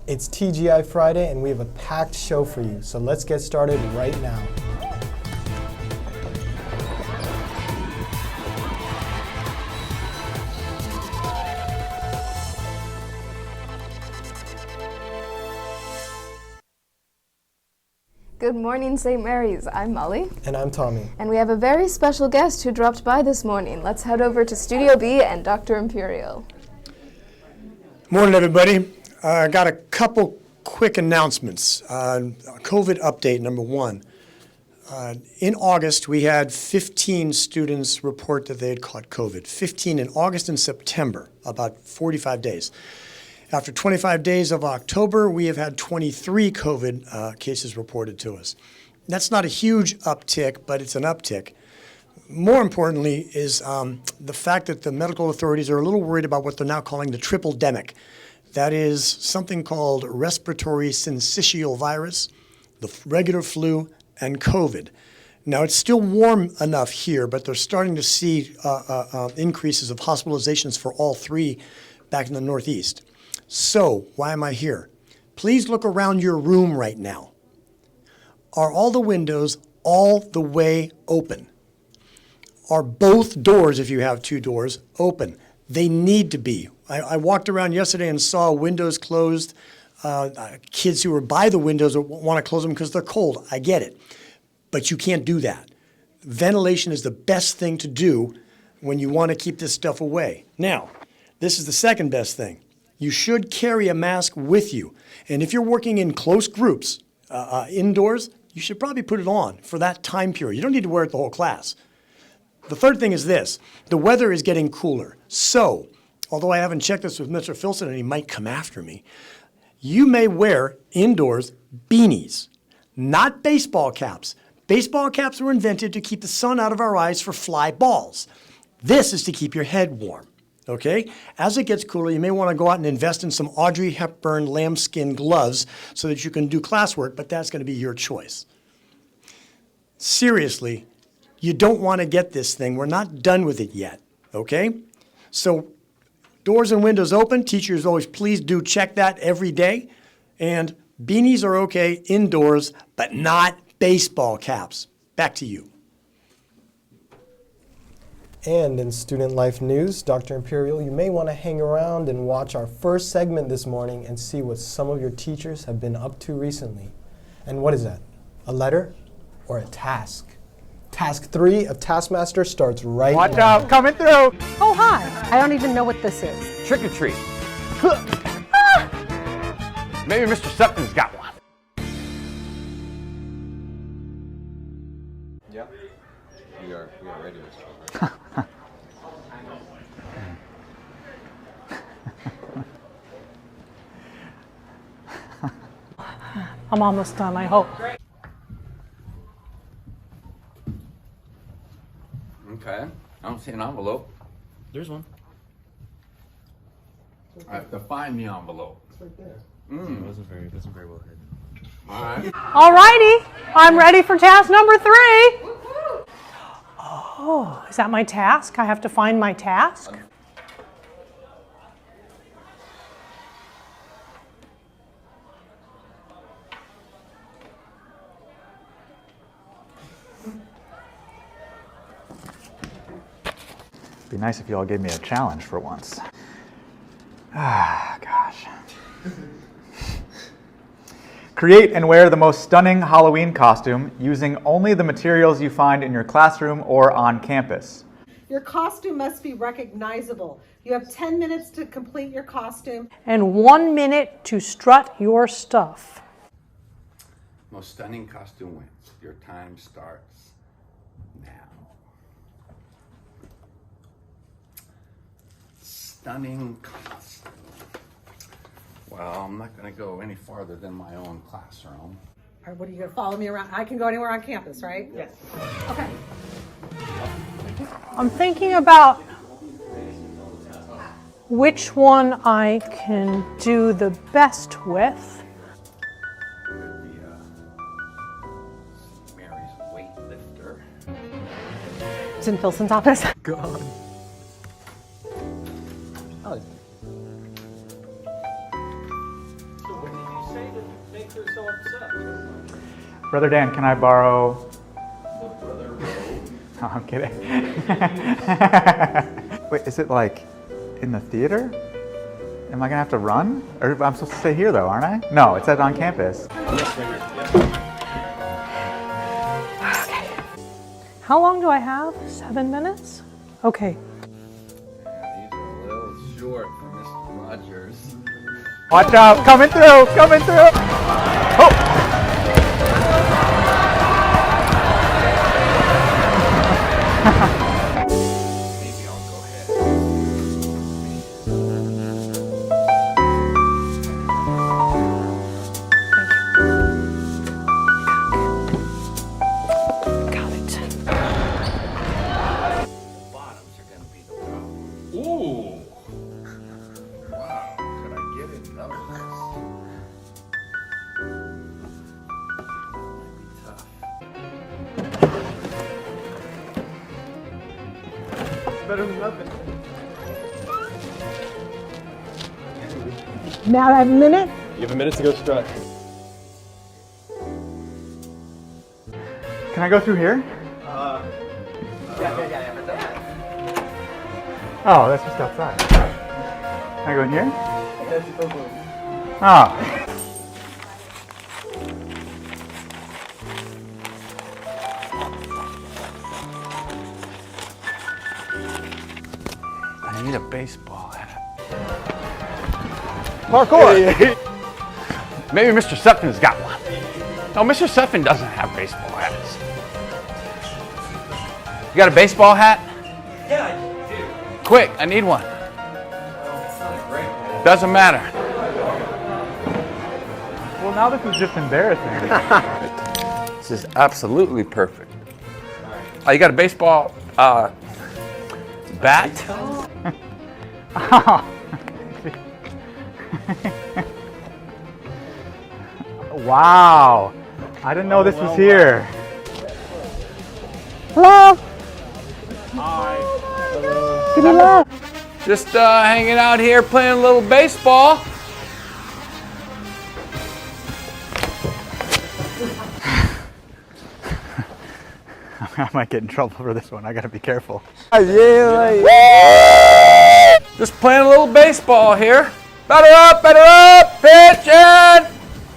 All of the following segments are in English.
It's TGI Friday and we have a packed show for you, so let's get started right now. Good morning, St. Mary's. I'm Molly. And I'm Tommy. And we have a very special guest who dropped by this morning. Let's head over to Studio B and Dr. Imperial. Morning, everybody. I got a couple quick announcements. COVID update number one. In August, we had 15 students report that they had caught COVID. 15 in August and September, about 45 days. After 25 days of October, we have had 23 COVID cases reported to us. That's not a huge uptick, but it's an uptick. More importantly is the fact that the medical authorities are a little worried about what they're now calling the triple-demic. That is something called respiratory syncytial virus, the regular flu, and COVID. Now, it's still warm enough here, but they're starting to see increases of hospitalizations for all three back in the Northeast. So, why am I here? Please look around your room right now. Are all the windows all the way open? Are both doors, if you have two doors, open? They need to be. I walked around yesterday and saw windows closed. Kids who were by the windows want to close them because they're cold. I get it. But you can't do that. Ventilation is the best thing to do when you want to keep this stuff away. Now, this is the second best thing. You should carry a mask with you. And if you're working in close groups, indoors, you should probably put it on for that time period. You don't need to wear it the whole class. The third thing is this. The weather is getting cooler. So, although I haven't checked this with Mr. Filson and he might come after me, you may wear indoors beanies, not baseball caps. Baseball caps were invented to keep the sun out of our eyes for fly balls. This is to keep your head warm. Okay? As it gets cooler, you may want to go out and invest in some Audrey Hepburn lambskin gloves so that you can do classwork, but that's going to be your choice. Seriously, you don't want to get this thing. We're not done with it yet. Okay? So, doors and windows open. Teachers always, please do check that every day. And beanies are okay indoors, but not baseball caps. Back to you. And in student life news, Dr. Imperial, you may want to hang around and watch our first segment this morning and see what some of your teachers have been up to recently. And what is that? A letter or a task? Task 3 of Taskmaster starts right now. Watch out, coming through. Oh, hi. I don't even know what this is. Trick or treat. Maybe Mr. Sutton's got one. Yeah, we are ready, Mr. I'm almost done, I hope. Okay, I don't see an envelope. There's one. I have to find the envelope. It's right there. It wasn't very well hidden. All right. All righty, I'm ready for task number 3. Oh, is that my task? I have to find my task? It'd be nice if you all gave me a challenge for once. Ah, gosh. Create and wear the most stunning Halloween costume using only the materials you find in your classroom or on campus. Your costume must be recognizable. You have 10 minutes to complete your costume. And 1 minute to strut your stuff. Most stunning costume wins. Your time starts now. Stunning costume. Well, I'm not going to go any farther than my own classroom. All right, what are you going to follow me around? I can go anywhere on campus, right? Yes. Okay. I'm thinking about which one I can do the best with. Mary's weightlifter. It's in Filson's office. God. Oh. Brother Dan, can I borrow? Oh, I'm kidding. Wait, is it like in the theater? Am I gonna have to run? Or I'm supposed to stay here though, aren't I? No, it says on campus. How long do I have? 7 minutes? Okay. These are a little short for Mr. Rogers. Watch out, coming through, coming through. Oh. Maybe I'll go ahead. Got it. Bottoms are gonna be the problem. Ooh! Wow, could I get it? That was nice. Might be tough. Better than nothing. Now I have a minute. You have a minute to go strut. Can I go through here? Oh, that's just outside. Can I go in here? Oh. I need a baseball hat. Parkour! Maybe Mr. Sutphin's got one. No, Mr. Sutphin doesn't have baseball hats. You got a baseball hat? Yeah, I do. Quick, I need one. Well, it's not a great one. Doesn't matter. Well, now this is just embarrassing. This is absolutely perfect. Oh, you got a baseball bat? Wow. I didn't know this was here. Hello? Hi. Give me love. Just hanging out here playing a little baseball. I might get in trouble for this one. I gotta be careful. Just playing a little baseball here. Better up, pitch and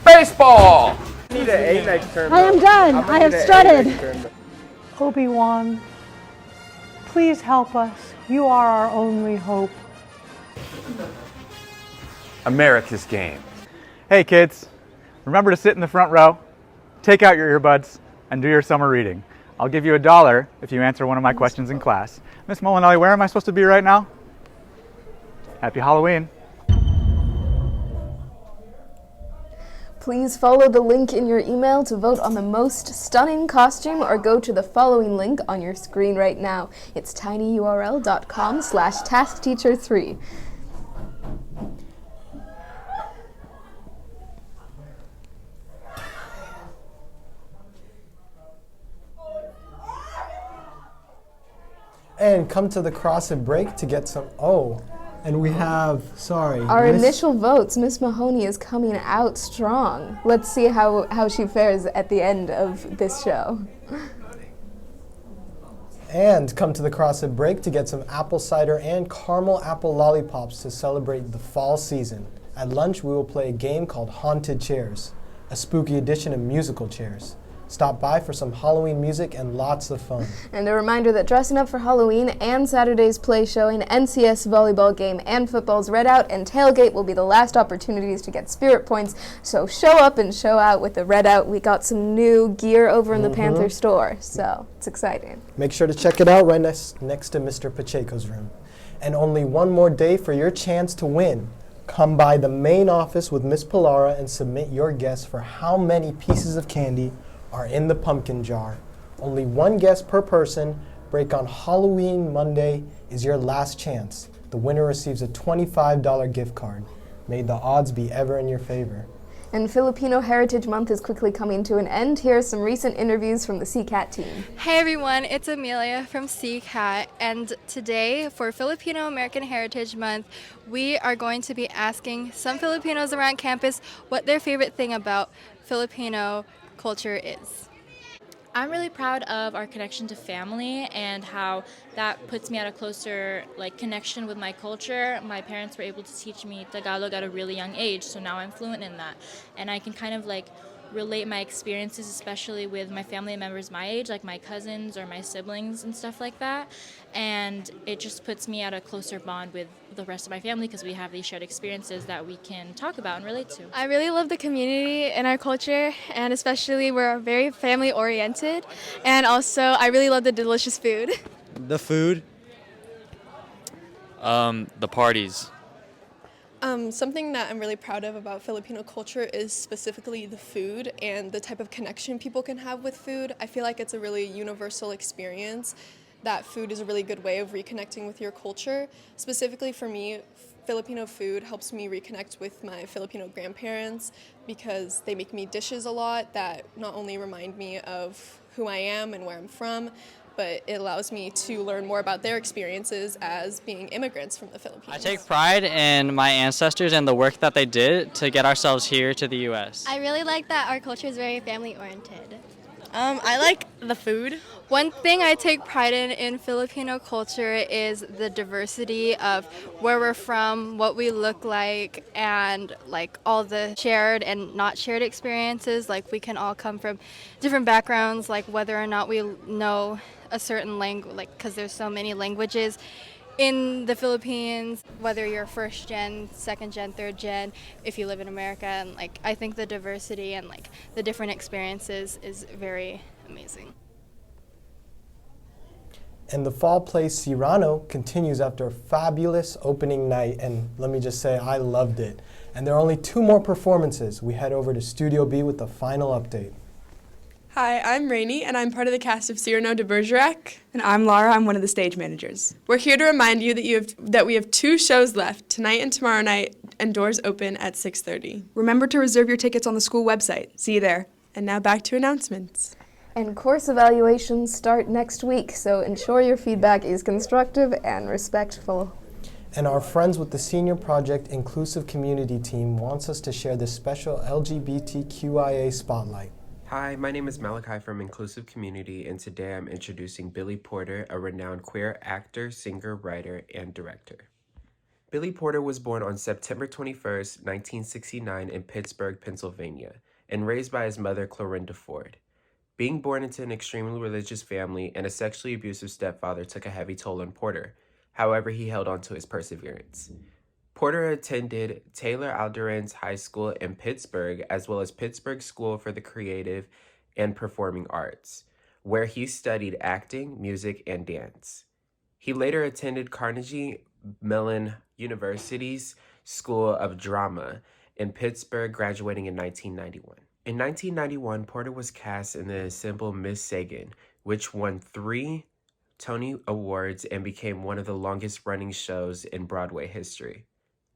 baseball. I need an A next turn. I am done. I have strutted. Obi-Wan, please help us. You are our only hope. America's game. Hey kids, remember to sit in the front row, take out your earbuds, and do your summer reading. I'll give you $1 if you answer one of my questions in class. Miss Molinelli, where am I supposed to be right now? Happy Halloween. Please follow the link in your email to vote on the most stunning costume or go to the following link on your screen right now. It's tinyurl.com/taskteacher3. And come to the cross and break to get some. Oh, and we have, sorry. Our initial votes, Miss Mahoney is coming out strong. Let's see how she fares at the end of this show. And come to the cross and break to get some apple cider and caramel apple lollipops to celebrate the fall season. At lunch, we will play a game called Haunted Chairs, a spooky edition of musical chairs. Stop by for some Halloween music and lots of fun. And a reminder that dressing up for Halloween and Saturday's play showing, NCS volleyball game, and football's Red Out and Tailgate will be the last opportunities to get spirit points. So show up and show out with the Red Out. We got some new gear over in the Panther store, so it's exciting. Make sure to check it out right next to Mr. Pacheco's room. And only one more day for your chance to win. Come by the main office with Miss Pilara and submit your guess for how many pieces of candy are in the pumpkin jar. Only one guess per person. Break on Halloween Monday is your last chance. The winner receives a $25 gift card. May the odds be ever in your favor. And Filipino Heritage Month is quickly coming to an end. Here are some recent interviews from the CCAT team. Hey everyone, it's Amelia from CCAT, and today for Filipino American Heritage Month, we are going to be asking some Filipinos around campus what their favorite thing about Filipino culture is. I'm really proud of our connection to family and how that puts me at a closer connection with my culture. My parents were able to teach me Tagalog at a really young age, so now I'm fluent in that. And I can kind of relate my experiences, especially with my family members my age, like my cousins or my siblings and stuff like that. And it just puts me at a closer bond with the rest of my family because we have these shared experiences that we can talk about and relate to. I really love the community and our culture, and especially we're very family oriented, and also I really love the delicious food. The food. The parties. Something that I'm really proud of about Filipino culture is specifically the food and the type of connection people can have with food. I feel like it's a really universal experience, that food is a really good way of reconnecting with your culture. Specifically for me, Filipino food helps me reconnect with my Filipino grandparents because they make me dishes a lot that not only remind me of who I am and where I'm from, but it allows me to learn more about their experiences as being immigrants from the Philippines. I take pride in my ancestors and the work that they did to get ourselves here to the U.S. I really like that our culture is very family oriented. I like the food. One thing I take pride in Filipino culture is the diversity of where we're from, what we look like, and all the shared and not shared experiences. We can all come from different backgrounds, whether or not we know a certain language, because there's so many languages in the Philippines, whether you're first gen, second gen, third gen, if you live in America. And I think the diversity and the different experiences is very amazing. And the fall play Cyrano continues after a fabulous opening night, and let me just say I loved it. And there are only 2 more performances. We head over to Studio B with the final update. Hi, I'm Rainey, and I'm part of the cast of Cyrano de Bergerac. And I'm Laura, I'm one of the stage managers. We're here to remind you that we have 2 shows left, tonight and tomorrow night, and doors open at 6:30. Remember to reserve your tickets on the school website. See you there. And now back to announcements. And course evaluations start next week, so ensure your feedback is constructive and respectful. And our friends with the Senior Project Inclusive Community Team wants us to share this special LGBTQIA spotlight. Hi, my name is Malachi from Inclusive Community, and today I'm introducing Billy Porter, a renowned queer actor, singer, writer, and director. Billy Porter was born on September 21st, 1969 in Pittsburgh, Pennsylvania, and raised by his mother, Clorinda Ford. Being born into an extremely religious family and a sexually abusive stepfather took a heavy toll on Porter. However, he held on to his perseverance. Porter attended Taylor Alderans High School in Pittsburgh, as well as Pittsburgh School for the Creative and Performing Arts, where he studied acting, music, and dance. He later attended Carnegie Mellon University's School of Drama in Pittsburgh, graduating in 1991. In 1991, Porter was cast in the ensemble Miss Sagan, which won 3 Tony Awards and became one of the longest-running shows in Broadway history.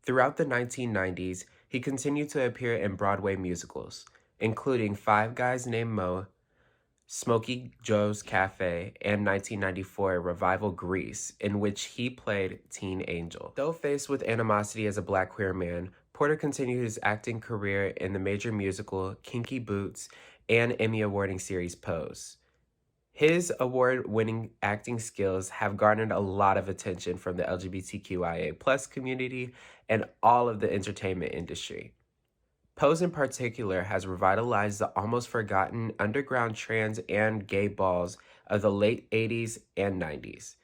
Throughout the 1990s, he continued to appear in Broadway musicals, including Five Guys Named Mo, Smokey Joe's Cafe, and 1994 revival Grease, in which he played Teen Angel. Though faced with animosity as a Black queer man, Porter continued his acting career in the major musical Kinky Boots and Emmy awarding series Pose. His award-winning acting skills have garnered a lot of attention from the LGBTQIA+ community and all of the entertainment industry. Pose in particular has revitalized the almost forgotten underground trans and gay balls of the late 80s and 90s.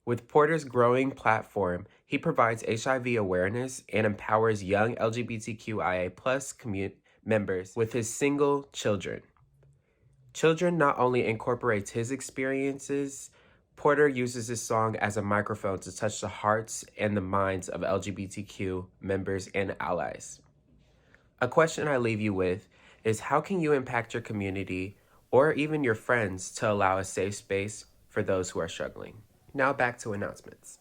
With Porter's growing platform, he provides HIV awareness and empowers young LGBTQIA+ members with his single Children. Children not only incorporates his experiences, Porter uses his song as a microphone to touch the hearts and the minds of LGBTQ members and allies. A question I leave you with is, how can you impact your community or even your friends to allow a safe space for those who are struggling? Now back to announcements.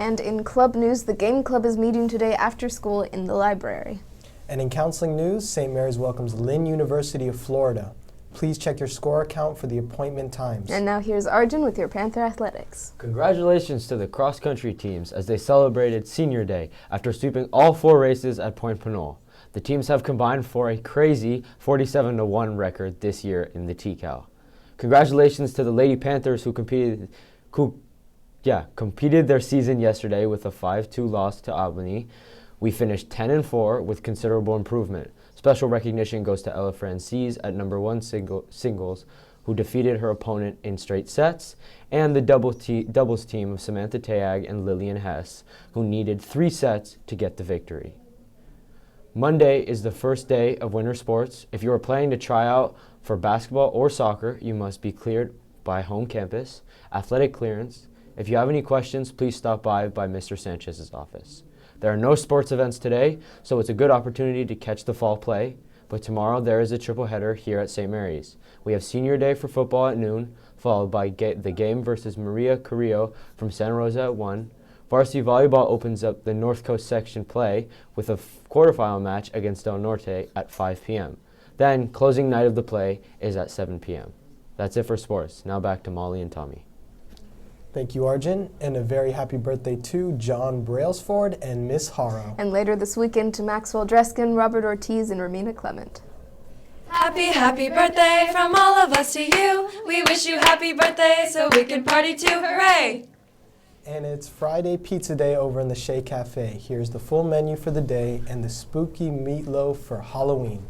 And in club news, the game club is meeting today after school in the library. And in counseling news, St. Mary's welcomes Lynn University of Florida. Please check your score account for the appointment times. And now here's Arjun with your Panther Athletics. Congratulations to the cross-country teams as they celebrated Senior Day after sweeping all 4 races at Point Pinole. The teams have combined for a crazy 47-1 record this year in the TCAL. Congratulations to the Lady Panthers who competed their season yesterday with a 5-2 loss to Albany. We finished 10-4 with considerable improvement. Special recognition goes to Ella Francis at number 1 singles, who defeated her opponent in straight sets, and the doubles team of Samantha Teag and Lillian Hess, who needed 3 sets to get the victory. Monday is the first day of winter sports. If you are planning to try out for basketball or soccer, you must be cleared by home campus, athletic clearance. If you have any questions, please stop by Mr. Sanchez's office. There are no sports events today, so it's a good opportunity to catch the fall play. But tomorrow there is a triple header here at St. Mary's. We have Senior Day for football at noon, followed by the game versus Maria Carrillo from Santa Rosa at 1. Varsity volleyball opens up the North Coast section play with a quarterfinal match against Del Norte at 5 p.m. Then, closing night of the play is at 7 p.m. That's it for sports. Now back to Molly and Tommy. Thank you, Arjun, and a very happy birthday to John Brailsford and Miss Haro. And later this weekend to Maxwell Dreskin, Robert Ortiz, and Romina Clement. Happy, happy birthday from all of us to you. We wish you happy birthday so we can party too. Hooray! And it's Friday Pizza Day over in the Shea Cafe. Here's the full menu for the day and the spooky meatloaf for Halloween.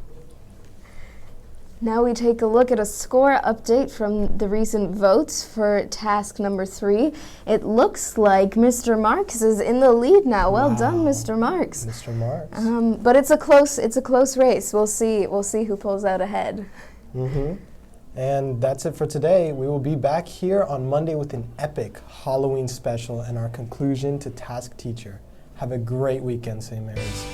Now we take a look at a score update from the recent votes for task number 3. It looks like Mr. Marks is in the lead now. Well done, Mr. Marks. Mr. Marks. But it's a close race. We'll see who pulls out ahead. And that's it for today. We will be back here on Monday with an epic Halloween special and our conclusion to Task Teacher. Have a great weekend, St. Mary's.